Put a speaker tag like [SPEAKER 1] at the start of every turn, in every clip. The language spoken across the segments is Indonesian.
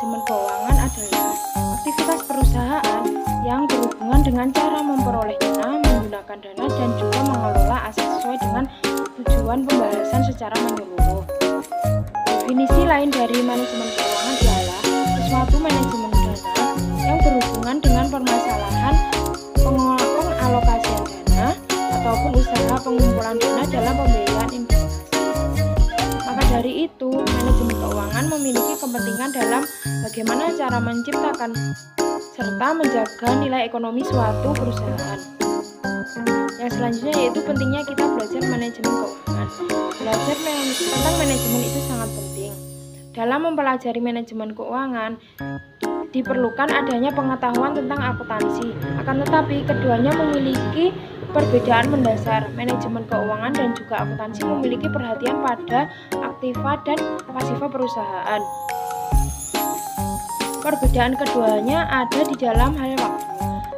[SPEAKER 1] manajemen keuangan adalah aktivitas perusahaan yang berhubungan dengan cara memperoleh dana, menggunakan dana, dan juga mengelola aset sesuai dengan tujuan pembahasan secara menyeluruh. Definisi lain dari manajemen keuangan ialah suatu manajemen dana yang berhubungan dengan permasalahan pengalokasian dana ataupun usaha pengumpulan dana dalam pembiayaan investasi. Maka dari itu, manajemen keuangan memiliki kepentingan dalam bagaimana cara menciptakan serta menjaga nilai ekonomi suatu perusahaan. Yang selanjutnya yaitu pentingnya kita belajar manajemen keuangan. Belajar tentang manajemen itu sangat penting. Dalam mempelajari manajemen keuangan, diperlukan adanya pengetahuan tentang akuntansi. Akan tetapi, keduanya memiliki perbedaan mendasar. Manajemen keuangan dan juga akuntansi memiliki perhatian pada aktiva dan pasiva perusahaan. Perbedaan keduanya ada di dalam hal waktu.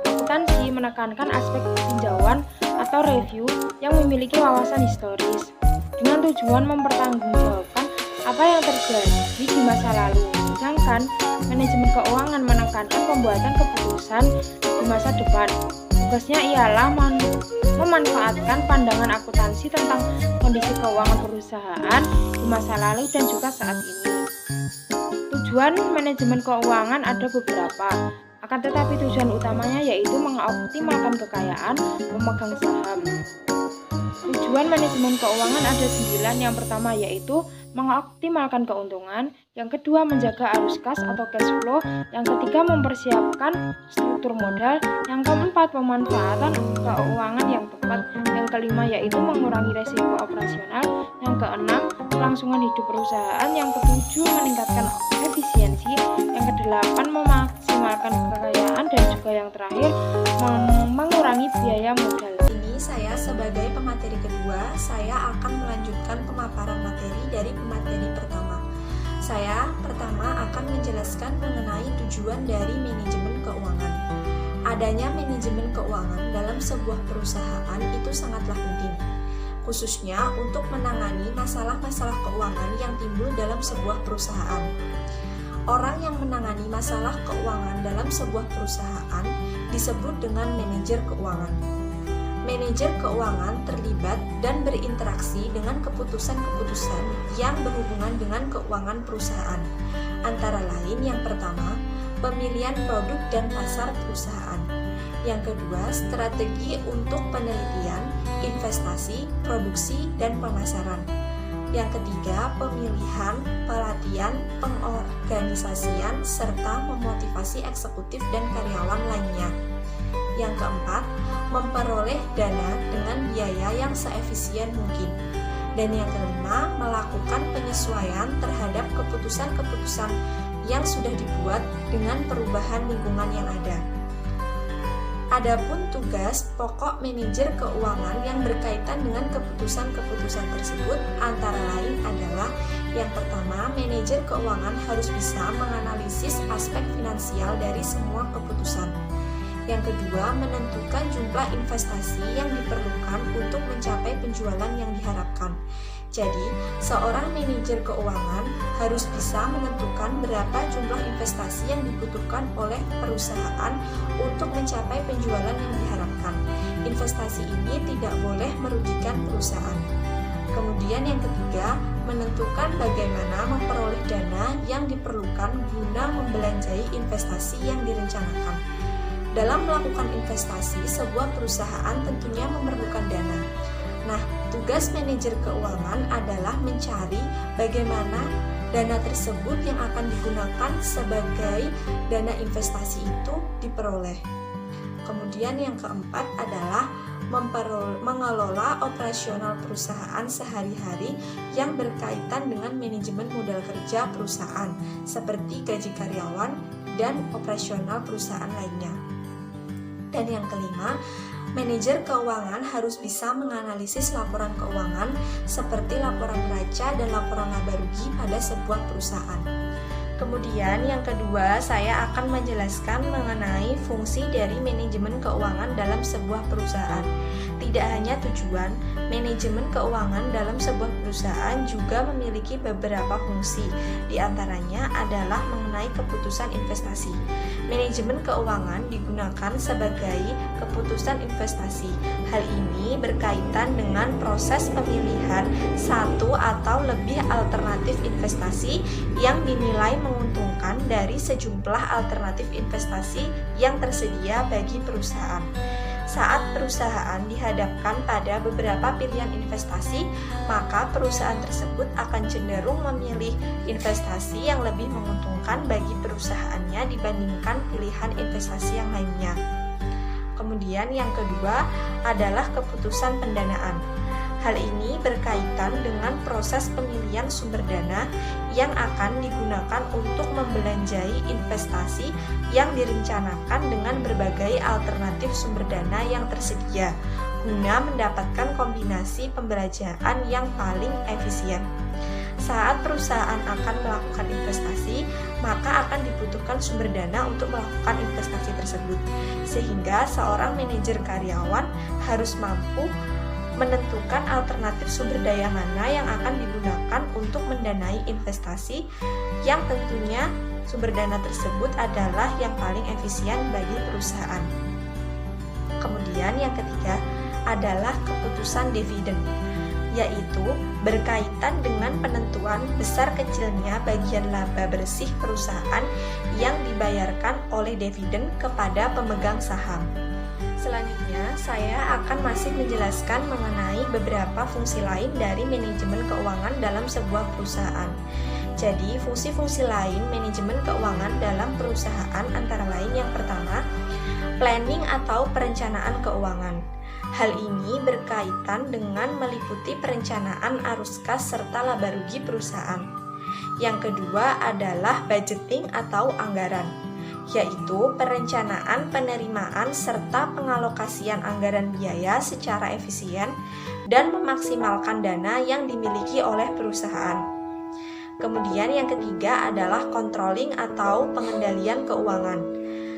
[SPEAKER 1] Akuntansi menekankan aspek tinjauan atau review yang memiliki wawasan historis dengan tujuan mempertanggungjawabkan apa yang terjadi di masa lalu. Sedangkan manajemen keuangan menekankan pembuatan keputusan di masa depan. Tugasnya ialah memanfaatkan pandangan akuntansi tentang kondisi keuangan perusahaan di masa lalu dan juga saat ini. Tujuan manajemen keuangan ada beberapa, akan tetapi tujuan utamanya yaitu mengoptimalkan kekayaan pemegang saham. Tujuan manajemen keuangan ada 9. Yang pertama yaitu mengoptimalkan keuntungan, yang kedua menjaga arus kas atau cash flow, yang ketiga mempersiapkan struktur modal, yang keempat pemanfaatan keuangan yang tepat, yang kelima yaitu mengurangi resiko operasional, yang keenam kelangsungan hidup perusahaan, yang ketujuh meningkatkan efisiensi, yang kedelapan memaksimalkan kekayaan, dan juga yang terakhir mengurangi biaya modal.
[SPEAKER 2] Ini saya sebagai pemateri kedua, saya akan melanjutkan pemaparan materi dari pemateri pertama. Saya pertama akan menjelaskan mengenai tujuan dari manajemen keuangan. Adanya manajemen keuangan dalam sebuah perusahaan itu sangatlah penting, khususnya untuk menangani masalah-masalah keuangan yang timbul dalam sebuah perusahaan. Orang yang menangani masalah keuangan dalam sebuah perusahaan disebut dengan manajer keuangan. Manajer keuangan terlibat dan berinteraksi dengan keputusan-keputusan yang berhubungan dengan keuangan perusahaan. Antara lain yang pertama, pemilihan produk dan pasar perusahaan. Yang kedua, strategi untuk penelitian, investasi, produksi, dan pemasaran. Yang ketiga, pemilihan, pelatihan, pengorganisasian, serta memotivasi eksekutif dan karyawan lainnya. Yang keempat, memperoleh dana dengan biaya yang seefisien mungkin. Dan yang kelima, melakukan penyesuaian terhadap keputusan-keputusan yang sudah dibuat dengan perubahan lingkungan yang ada. Adapun tugas pokok manajer keuangan yang berkaitan dengan keputusan-keputusan tersebut antara lain adalah yang pertama, manajer keuangan harus bisa menganalisis aspek finansial dari semua keputusan. Yang kedua, menentukan jumlah investasi yang diperlukan untuk mencapai penjualan yang diharapkan. Jadi, seorang manajer keuangan harus bisa menentukan berapa jumlah investasi yang dibutuhkan oleh perusahaan untuk mencapai penjualan yang diharapkan. Investasi ini tidak boleh merugikan perusahaan. Kemudian yang ketiga, menentukan bagaimana memperoleh dana yang diperlukan guna membelanjai investasi yang direncanakan. Dalam melakukan investasi, sebuah perusahaan tentunya memerlukan dana. Nah, tugas manajer keuangan adalah mencari bagaimana dana tersebut yang akan digunakan sebagai dana investasi itu diperoleh. Kemudian yang keempat adalah mengelola operasional perusahaan sehari-hari yang berkaitan dengan manajemen modal kerja perusahaan, seperti gaji karyawan dan operasional perusahaan lainnya. Dan yang kelima, manajer keuangan harus bisa menganalisis laporan keuangan seperti laporan neraca dan laporan laba rugi pada sebuah perusahaan. Kemudian yang kedua, saya akan menjelaskan mengenai fungsi dari manajemen keuangan dalam sebuah perusahaan. Tidak hanya tujuan, manajemen keuangan dalam sebuah perusahaan juga memiliki beberapa fungsi. Di antaranya adalah mengenai keputusan investasi. Manajemen keuangan digunakan sebagai keputusan investasi. Hal ini berkaitan dengan proses pemilihan satu atau lebih alternatif investasi yang dinilai menguntungkan dari sejumlah alternatif investasi yang tersedia bagi perusahaan. Saat perusahaan dihadapkan pada beberapa pilihan investasi, maka perusahaan tersebut akan cenderung memilih investasi yang lebih menguntungkan bagi perusahaannya dibandingkan pilihan investasi yang lainnya. Kemudian yang kedua adalah keputusan pendanaan. Hal ini berkaitan dengan proses pemilihan sumber dana yang akan digunakan untuk membelanjai investasi yang direncanakan dengan berbagai alternatif sumber dana yang tersedia, guna mendapatkan kombinasi pembelanjaan yang paling efisien. Saat perusahaan akan melakukan investasi, maka akan dibutuhkan sumber dana untuk melakukan investasi tersebut, sehingga seorang manajer karyawan harus mampu menentukan alternatif sumber daya mana yang akan digunakan untuk mendanai investasi yang tentunya sumber dana tersebut adalah yang paling efisien bagi perusahaan. Kemudian yang ketiga adalah keputusan dividen, yaitu berkaitan dengan penentuan besar kecilnya bagian laba bersih perusahaan yang dibayarkan oleh dividen kepada pemegang saham. Selanjutnya, saya akan masih menjelaskan mengenai beberapa fungsi lain dari manajemen keuangan dalam sebuah perusahaan. Jadi, fungsi-fungsi lain manajemen keuangan dalam perusahaan antara lain yang pertama, planning atau perencanaan keuangan. Hal ini berkaitan dengan meliputi perencanaan arus kas serta laba rugi perusahaan. Yang kedua adalah budgeting atau anggaran, yaitu perencanaan penerimaan serta pengalokasian anggaran biaya secara efisien dan memaksimalkan dana yang dimiliki oleh perusahaan. Kemudian yang ketiga adalah controlling atau pengendalian keuangan.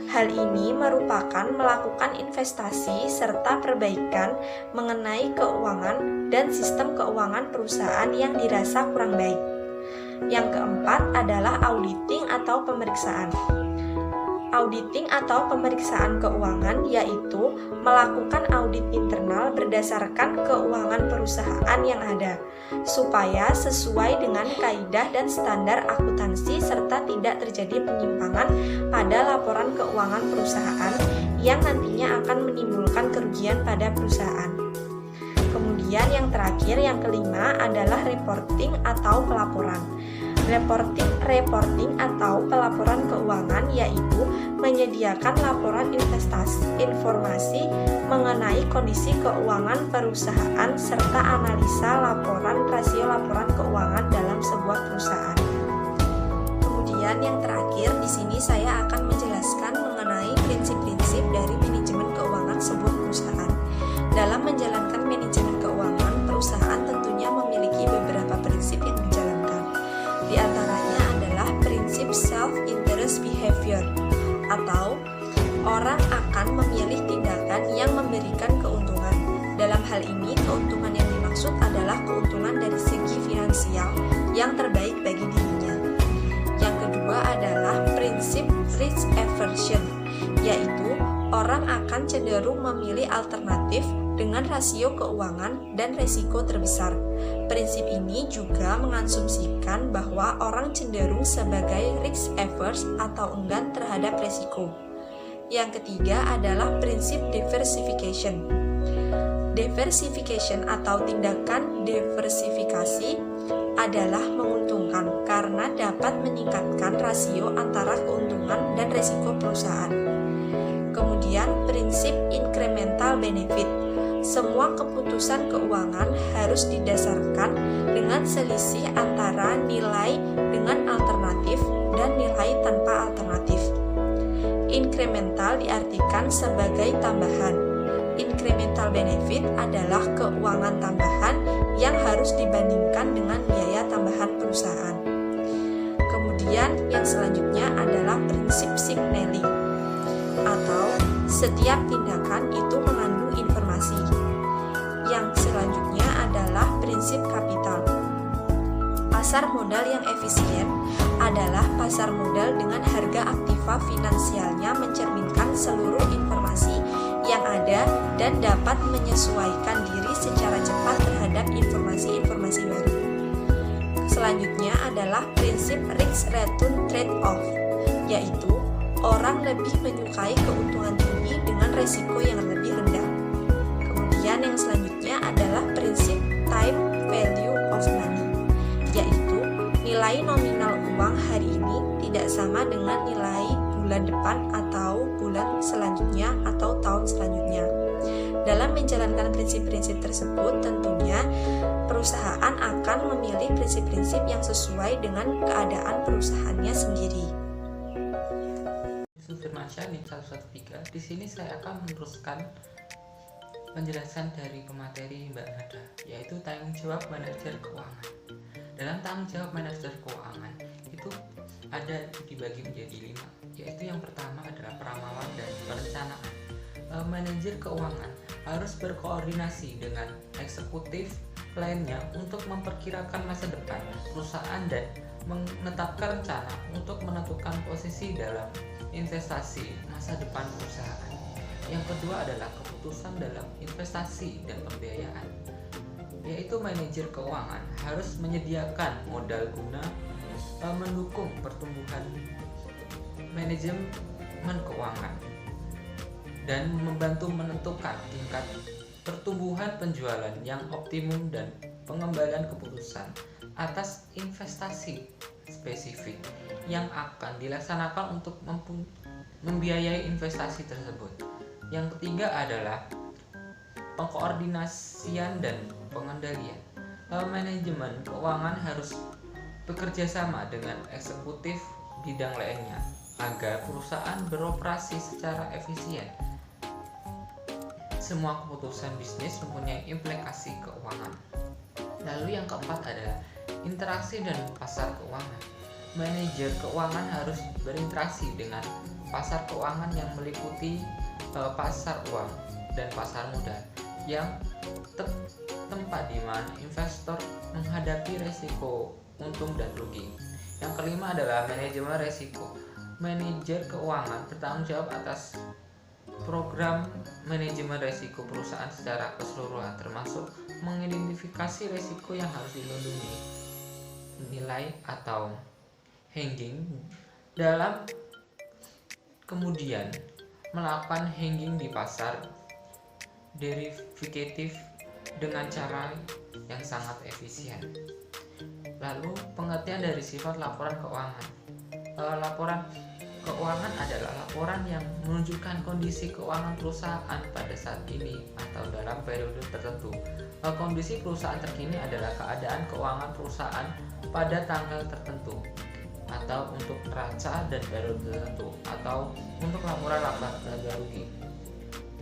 [SPEAKER 2] Hal ini merupakan melakukan investasi serta perbaikan mengenai keuangan dan sistem keuangan perusahaan yang dirasa kurang baik. Yang keempat adalah auditing atau pemeriksaan. Auditing atau pemeriksaan keuangan yaitu melakukan audit internal berdasarkan keuangan perusahaan yang ada, supaya sesuai dengan kaidah dan standar akuntansi serta tidak terjadi penyimpangan pada laporan keuangan perusahaan yang nantinya akan menimbulkan kerugian pada perusahaan. Kemudian yang terakhir, yang kelima adalah reporting atau pelaporan. Reporting atau pelaporan keuangan yaitu menyediakan laporan informasi mengenai kondisi keuangan perusahaan serta analisa rasio laporan keuangan dalam sebuah perusahaan. Kemudian yang terakhir di sini saya akan menjelaskan mengenai prinsip-prinsip dari manajemen keuangan sebuah perusahaan. Dalam menjalankan manajemen keuangan, perusahaan tentunya memiliki beberapa prinsip yang dijalankan. Di antaranya adalah prinsip self-interest behavior, atau orang akan memilih tindakan yang memberikan keuntungan. Dalam hal ini, keuntungan yang dimaksud adalah keuntungan dari segi finansial yang terbaik bagi dirinya. Yang kedua adalah prinsip risk aversion, yaitu orang akan cenderung memilih alternatif dengan rasio keuangan dan resiko terbesar. Prinsip ini juga mengasumsikan bahwa orang cenderung sebagai risk averse atau enggan terhadap resiko. Yang ketiga adalah prinsip diversification. Diversification atau tindakan diversifikasi adalah menguntungkan karena dapat meningkatkan rasio antara keuntungan dan resiko perusahaan. Kemudian prinsip incremental benefit. Semua keputusan keuangan harus didasarkan dengan selisih antara nilai dengan alternatif dan nilai tanpa alternatif. Incremental diartikan sebagai tambahan. Incremental benefit adalah keuangan tambahan yang harus dibandingkan dengan biaya tambahan perusahaan. Kemudian Kemudian yang selanjutnya adalah prinsip signaling, atau setiap tindakan itu mengandung informasi. Yang selanjutnya adalah prinsip kapital. Pasar modal yang efisien adalah pasar modal dengan harga aktiva finansialnya mencerminkan seluruh informasi yang ada dan dapat menyesuaikan diri secara cepat terhadap informasi-informasi baru. Selanjutnya adalah prinsip risk-return trade-off, yaitu orang lebih menyukai keuntungan tinggi dengan resiko yang lebih rendah. Kemudian yang selanjutnya adalah prinsip time value of money, yaitu nilai nominal uang hari ini tidak sama dengan nilai bulan depan atau bulan selanjutnya atau tahun selanjutnya. Dalam menjalankan prinsip-prinsip tersebut, tentunya perusahaan akan memilih prinsip-prinsip yang sesuai dengan keadaan perusahaannya sendiri.
[SPEAKER 3] Firmansyah NIM 113. Di sini saya akan meneruskan penjelasan dari pemateri Mbak Nada, yaitu tanggung jawab manajer keuangan. Dalam tanggung jawab manajer keuangan itu ada dibagi menjadi 5, yaitu yang pertama adalah peramalan dan perencanaan. Manajer keuangan harus berkoordinasi dengan eksekutif lainnya untuk memperkirakan masa depan perusahaan dan menetapkan rencana untuk menentukan posisi dalam investasi masa depan perusahaan. Yang kedua adalah keputusan dalam investasi dan pembiayaan, yaitu manajer keuangan harus menyediakan modal guna mendukung pertumbuhan manajemen keuangan dan membantu menentukan tingkat pertumbuhan penjualan yang optimum dan pengembalian keputusan atas investasi spesifik yang akan dilaksanakan untuk membiayai investasi tersebut. Yang ketiga adalah pengkoordinasian dan pengendalian. Manajemen keuangan harus bekerja sama dengan eksekutif bidang lainnya agar perusahaan beroperasi secara efisien. Semua keputusan bisnis mempunyai implikasi keuangan. Lalu yang keempat adalah interaksi dan pasar keuangan. Manajer keuangan harus berinteraksi dengan pasar keuangan yang meliputi pasar uang dan pasar modal, yang tempat di mana investor menghadapi resiko untung dan rugi. Yang kelima adalah manajemen resiko. Manajer keuangan bertanggung jawab atas program manajemen resiko perusahaan secara keseluruhan, termasuk mengidentifikasi resiko yang harus dilindungi, nilai atau hedging dalam kemudian melakukan hedging di pasar derivatif dengan cara yang sangat efisien. Lalu pengertian dari sifat laporan keuangan. Laporan keuangan adalah laporan yang menunjukkan kondisi keuangan perusahaan pada saat ini atau dalam periode tertentu. Kondisi perusahaan terkini adalah keadaan keuangan perusahaan pada tanggal tertentu, atau untuk neraca dan periode tertentu, atau untuk laporan laba rugi.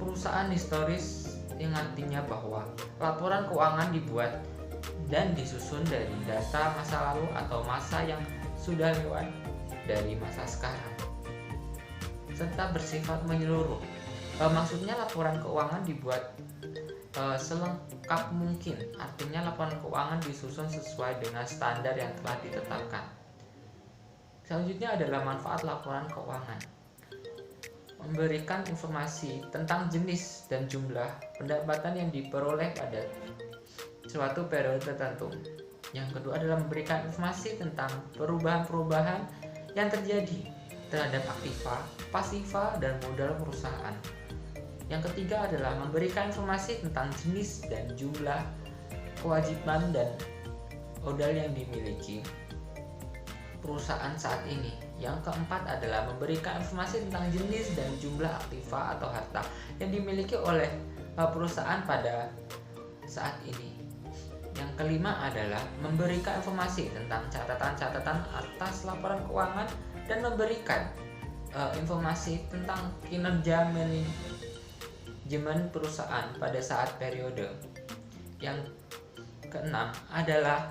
[SPEAKER 3] Perusahaan historis yang artinya bahwa laporan keuangan dibuat dan disusun dari data masa lalu atau masa yang sudah lewat dari masa sekarang, serta bersifat menyeluruh. Maksudnya laporan keuangan dibuat selengkap mungkin, artinya laporan keuangan disusun sesuai dengan standar yang telah ditetapkan. Selanjutnya adalah manfaat laporan keuangan. Memberikan informasi tentang jenis dan jumlah pendapatan yang diperoleh pada suatu periode tertentu. Yang kedua adalah memberikan informasi tentang perubahan-perubahan yang terjadi terhadap aktiva, pasiva, dan modal perusahaan. Yang ketiga adalah memberikan informasi tentang jenis dan jumlah kewajiban dan modal yang dimiliki perusahaan saat ini. Yang keempat adalah memberikan informasi tentang jenis dan jumlah aktiva atau harta yang dimiliki oleh perusahaan pada saat ini. Yang kelima adalah memberikan informasi tentang catatan-catatan atas laporan keuangan dan memberikan informasi tentang kinerja manajemen perusahaan pada saat periode. Yang keenam adalah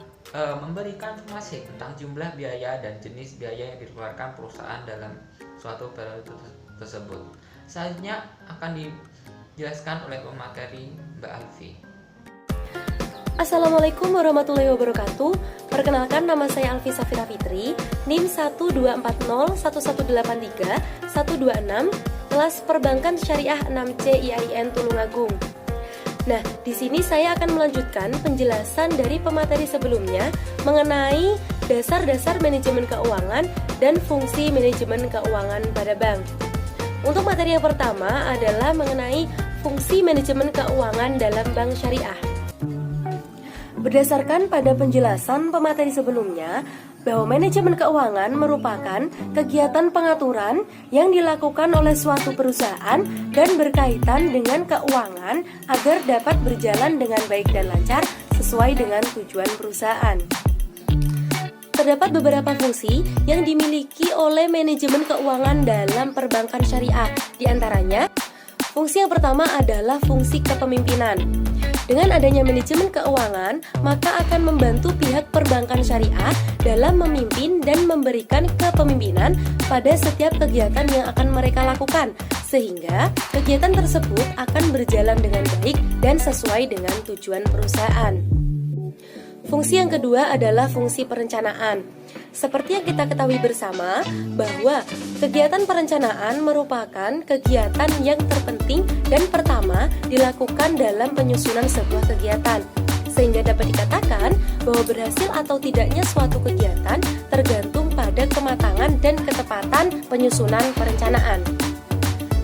[SPEAKER 3] memberikan informasi tentang jumlah biaya dan jenis biaya yang dikeluarkan perusahaan dalam suatu periode tersebut. Selanjutnya akan dijelaskan oleh pemateri Mbak Alfi.
[SPEAKER 4] Assalamualaikum warahmatullahi wabarakatuh. Perkenalkan, nama saya Alfi Safira Fitri, NIM 1240183-126, kelas Perbankan Syariah 6C IAIN Tulungagung. Nah, di sini saya akan melanjutkan penjelasan dari pemateri sebelumnya mengenai dasar-dasar manajemen keuangan dan fungsi manajemen keuangan pada bank. Untuk materi yang pertama adalah mengenai fungsi manajemen keuangan dalam bank syariah. Berdasarkan pada penjelasan pemateri sebelumnya, bahwa manajemen keuangan merupakan kegiatan pengaturan yang dilakukan oleh suatu perusahaan dan berkaitan dengan keuangan agar dapat berjalan dengan baik dan lancar sesuai dengan tujuan perusahaan. Terdapat beberapa fungsi yang dimiliki oleh manajemen keuangan dalam perbankan syariah. Di antaranya, fungsi yang pertama adalah fungsi kepemimpinan. Dengan adanya manajemen keuangan, maka akan membantu pihak perbankan syariah dalam memimpin dan memberikan kepemimpinan pada setiap kegiatan yang akan mereka lakukan, sehingga kegiatan tersebut akan berjalan dengan baik dan sesuai dengan tujuan perusahaan. Fungsi yang kedua adalah fungsi perencanaan. Seperti yang kita ketahui bersama, bahwa kegiatan perencanaan merupakan kegiatan yang terpenting dan pertama dilakukan dalam penyusunan sebuah kegiatan. Sehingga dapat dikatakan bahwa berhasil atau tidaknya suatu kegiatan tergantung pada kematangan dan ketepatan penyusunan perencanaan.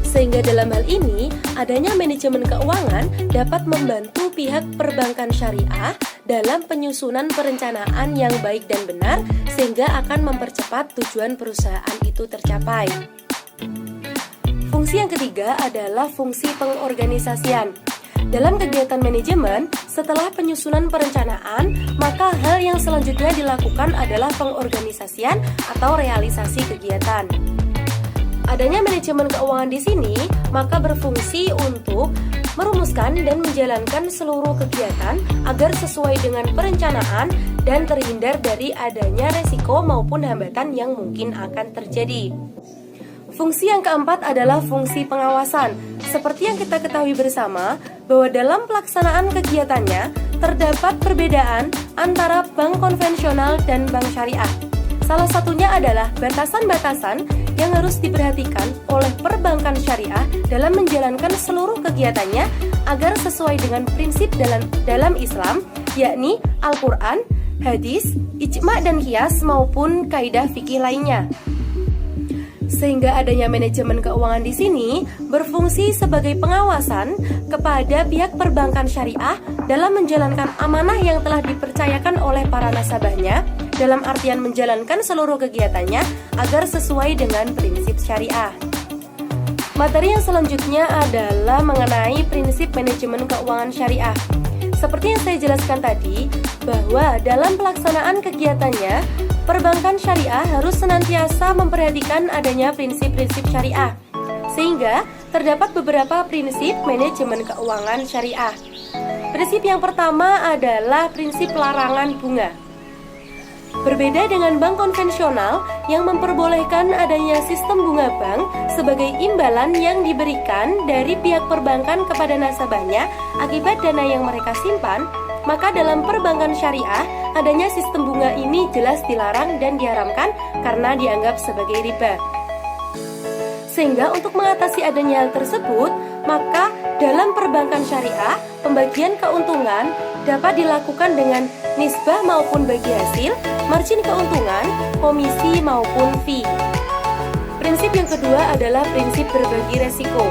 [SPEAKER 4] Sehingga dalam hal ini, adanya manajemen keuangan dapat membantu pihak perbankan syariah dalam penyusunan perencanaan yang baik dan benar, sehingga akan mempercepat tujuan perusahaan itu tercapai. Fungsi yang ketiga adalah fungsi pengorganisasian. Dalam kegiatan manajemen, setelah penyusunan perencanaan, maka hal yang selanjutnya dilakukan adalah pengorganisasian atau realisasi kegiatan. Adanya manajemen keuangan di sini, maka berfungsi untuk merumuskan dan menjalankan seluruh kegiatan agar sesuai dengan perencanaan dan terhindar dari adanya resiko maupun hambatan yang mungkin akan terjadi. Fungsi yang keempat adalah fungsi pengawasan. Seperti yang kita ketahui bersama, bahwa dalam pelaksanaan kegiatannya terdapat perbedaan antara bank konvensional dan bank syariah. Salah satunya adalah batasan-batasan yang harus diperhatikan oleh perbankan syariah dalam menjalankan seluruh kegiatannya agar sesuai dengan prinsip dalam Islam, yakni Al-Quran, hadis, ijma' dan qiyas maupun kaidah fikih lainnya. Sehingga adanya manajemen keuangan di sini berfungsi sebagai pengawasan kepada pihak perbankan syariah dalam menjalankan amanah yang telah dipercayakan oleh para nasabahnya, dalam artian menjalankan seluruh kegiatannya agar sesuai dengan prinsip syariah. Materi yang selanjutnya adalah mengenai prinsip manajemen keuangan syariah. Seperti yang saya jelaskan tadi, bahwa dalam pelaksanaan kegiatannya, perbankan syariah harus senantiasa memperhatikan adanya prinsip-prinsip syariah, sehingga terdapat beberapa prinsip manajemen keuangan syariah. Prinsip yang pertama adalah prinsip larangan bunga. Berbeda dengan bank konvensional yang memperbolehkan adanya sistem bunga bank sebagai imbalan yang diberikan dari pihak perbankan kepada nasabahnya akibat dana yang mereka simpan, maka dalam perbankan syariah adanya sistem bunga ini jelas dilarang dan diharamkan karena dianggap sebagai riba. Sehingga untuk mengatasi adanya hal tersebut, maka dalam perbankan syariah pembagian keuntungan dapat dilakukan dengan nisbah maupun bagi hasil, margin keuntungan, komisi maupun fee. Prinsip yang kedua adalah prinsip berbagi resiko.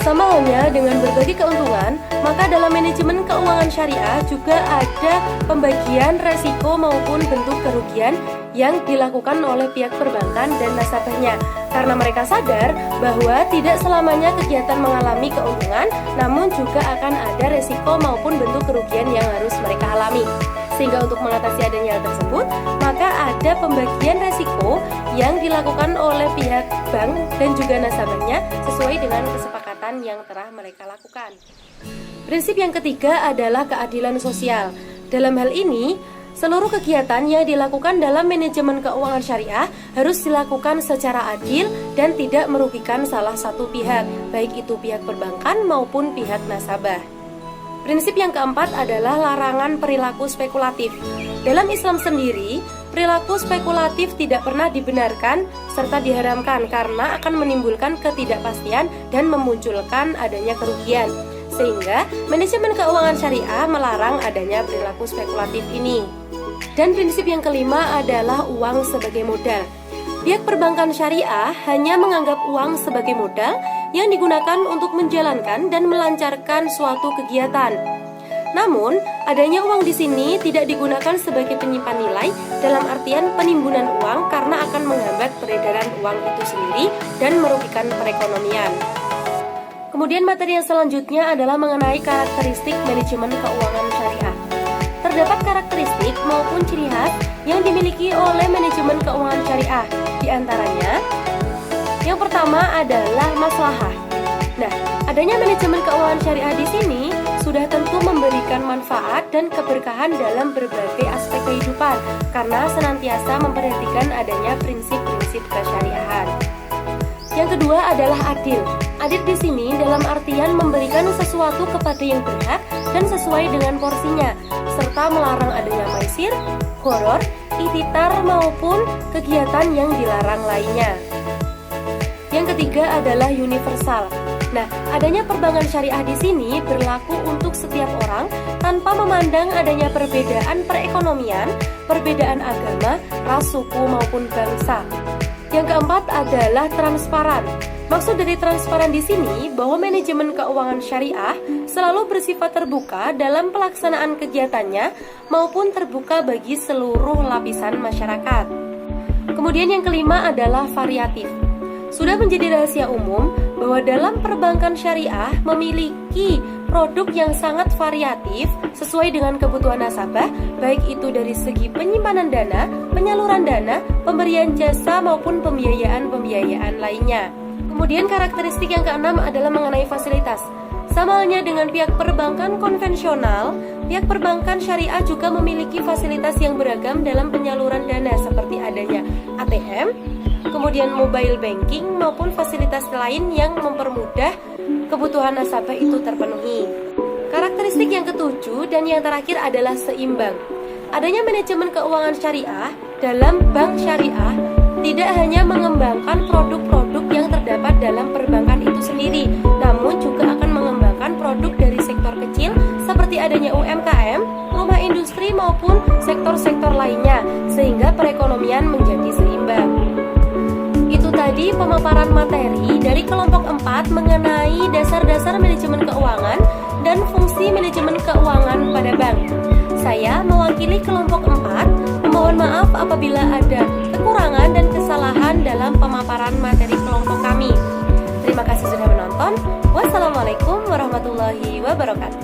[SPEAKER 4] Sama halnya dengan berbagi keuntungan, maka dalam manajemen keuangan syariah juga ada pembagian resiko maupun bentuk kerugian yang dilakukan oleh pihak perbankan dan nasabahnya, karena mereka sadar bahwa tidak selamanya kegiatan mengalami keuntungan, namun juga akan ada resiko maupun bentuk kerugian yang harus mereka alami. Sehingga untuk mengatasi adanya hal tersebut, maka ada pembagian resiko yang dilakukan oleh pihak bank dan juga nasabahnya sesuai dengan kesepakatan yang telah mereka lakukan. Prinsip yang ketiga adalah keadilan sosial. Dalam hal ini, seluruh kegiatan yang dilakukan dalam manajemen keuangan syariah harus dilakukan secara adil dan tidak merugikan salah satu pihak, baik itu pihak perbankan maupun pihak nasabah. Prinsip yang keempat adalah larangan perilaku spekulatif. Dalam Islam sendiri, perilaku spekulatif tidak pernah dibenarkan serta diharamkan karena akan menimbulkan ketidakpastian dan memunculkan adanya kerugian. Sehingga manajemen keuangan syariah melarang adanya perilaku spekulatif ini. Dan prinsip yang kelima adalah uang sebagai modal. Pihak perbankan syariah hanya menganggap uang sebagai modal yang digunakan untuk menjalankan dan melancarkan suatu kegiatan. Namun, adanya uang di sini tidak digunakan sebagai penyimpan nilai dalam artian penimbunan uang karena akan menghambat peredaran uang itu sendiri dan merugikan perekonomian. Kemudian materi yang selanjutnya adalah mengenai karakteristik manajemen keuangan syariah. Terdapat karakteristik maupun ciri khas yang dimiliki oleh manajemen keuangan syariah. Di antaranya, yang pertama adalah maslahah. Nah, adanya manajemen keuangan syariah di sini sudah tentu memberikan manfaat dan keberkahan dalam berbagai aspek kehidupan karena senantiasa memperhatikan adanya prinsip-prinsip kesyariahan. Yang kedua adalah adil. Adil di sini dalam artian memberikan sesuatu kepada yang berhak dan sesuai dengan porsinya, serta melarang adanya maisir, gharar, ihtitar maupun kegiatan yang dilarang lainnya. Yang ketiga adalah universal. Nah, adanya perbankan syariah di sini berlaku untuk setiap orang tanpa memandang adanya perbedaan perekonomian, perbedaan agama, ras, suku maupun bangsa. Yang keempat adalah transparan. Maksud dari transparan di sini bahwa manajemen keuangan syariah selalu bersifat terbuka dalam pelaksanaan kegiatannya maupun terbuka bagi seluruh lapisan masyarakat. Kemudian yang kelima adalah variatif. Sudah menjadi rahasia umum bahwa dalam perbankan syariah memiliki produk yang sangat variatif sesuai dengan kebutuhan nasabah, baik itu dari segi penyimpanan dana, penyaluran dana, pemberian jasa maupun pembiayaan lainnya. Kemudian karakteristik yang keenam adalah mengenai fasilitas. Sama halnya dengan pihak perbankan konvensional, pihak perbankan syariah juga memiliki fasilitas yang beragam dalam penyaluran dana seperti adanya ATM, kemudian mobile banking maupun fasilitas lain yang mempermudah kebutuhan nasabah itu terpenuhi. Karakteristik yang ketujuh dan yang terakhir adalah seimbang. Adanya manajemen keuangan syariah dalam bank syariah tidak hanya mengembangkan produk-produk yang terdapat dalam perbankan itu sendiri, namun juga akan mengembangkan produk dari sektor kecil seperti adanya UMKM, rumah industri maupun sektor-sektor lainnya, sehingga perekonomian menjadi seimbang. Itu tadi pemaparan materi dari kelompok 4 mengenai dasar-dasar manajemen keuangan dan fungsi manajemen keuangan pada bank. Saya mewakili kelompok 4, memohon maaf apabila ada kekurangan dan kesalahan dalam pemaparan materi kelompok kami. Terima kasih sudah menonton. Wassalamualaikum warahmatullahi wabarakatuh.